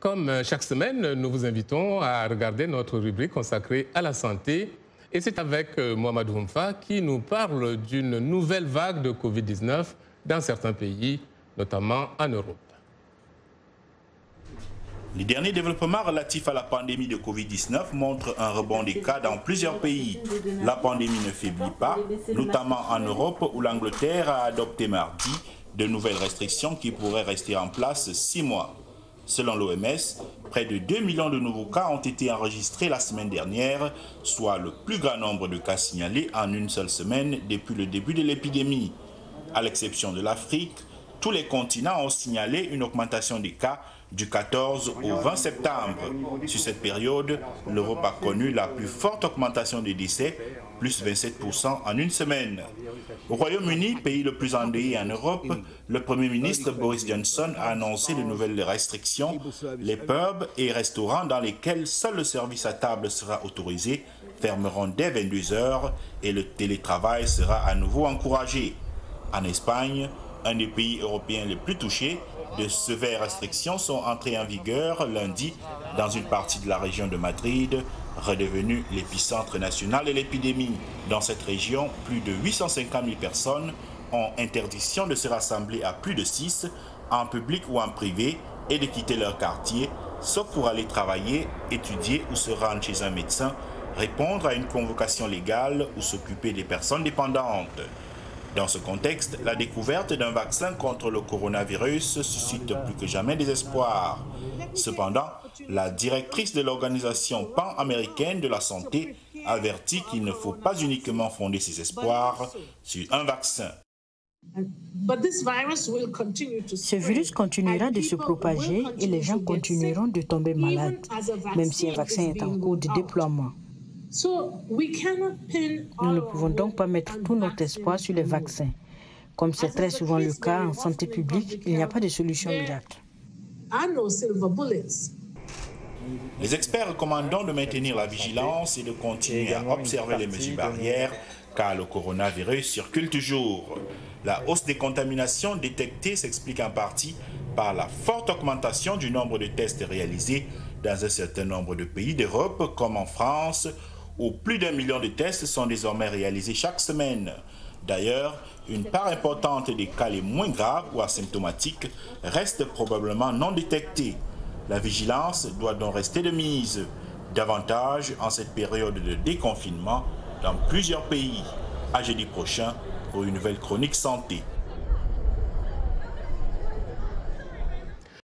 Comme chaque semaine, nous vous invitons à regarder notre rubrique consacrée à la santé. Et c'est avec Mohamed Houmfa qui nous parle d'une nouvelle vague de Covid-19 dans certains pays, notamment en Europe. Les derniers développements relatifs à la pandémie de Covid-19 montrent un rebond des cas dans plusieurs pays. La pandémie ne faiblit pas, notamment en Europe où l'Angleterre a adopté mardi de nouvelles restrictions qui pourraient rester en place 6 mois. Selon l'OMS, près de 2 millions de nouveaux cas ont été enregistrés la semaine dernière, soit le plus grand nombre de cas signalés en une seule semaine depuis le début de l'épidémie. À l'exception de l'Afrique, tous les continents ont signalé une augmentation des cas du 14 au 20 septembre. Sur cette période, l'Europe a connu la plus forte augmentation des décès, plus 27% en une semaine. Au Royaume-Uni, pays le plus endeuillé en Europe, le Premier ministre Boris Johnson a annoncé de nouvelles restrictions. Les pubs et restaurants dans lesquels seul le service à table sera autorisé fermeront dès 22 h et le télétravail sera à nouveau encouragé. En Espagne, un des pays européens les plus touchés, de sévères restrictions sont entrées en vigueur lundi dans une partie de la région de Madrid, redevenue l'épicentre national de l'épidémie. Dans cette région, plus de 850 000 personnes ont interdiction de se rassembler à plus de 6, en public ou en privé, et de quitter leur quartier, sauf pour aller travailler, étudier ou se rendre chez un médecin, répondre à une convocation légale ou s'occuper des personnes dépendantes. Dans ce contexte, la découverte d'un vaccin contre le coronavirus suscite plus que jamais des espoirs. Cependant, la directrice de l'Organisation pan-américaine de la santé avertit qu'il ne faut pas uniquement fonder ses espoirs sur un vaccin. Ce virus continuera de se propager et les gens continueront de tomber malades, même si un vaccin est en cours de déploiement. Nous ne pouvons donc pas mettre tout notre espoir sur les vaccins. Comme c'est très souvent le cas en santé publique, il n'y a pas de solution miracle. Les experts recommandent de maintenir la vigilance et de continuer à observer les mesures barrières car le coronavirus circule toujours. La hausse des contaminations détectées s'explique en partie par la forte augmentation du nombre de tests réalisés dans un certain nombre de pays d'Europe comme en France, où plus d'1 million de tests sont désormais réalisés chaque semaine. D'ailleurs, une part importante des cas les moins graves ou asymptomatiques reste probablement non détectés. La vigilance doit donc rester de mise, davantage en cette période de déconfinement dans plusieurs pays. À jeudi prochain pour une nouvelle chronique santé.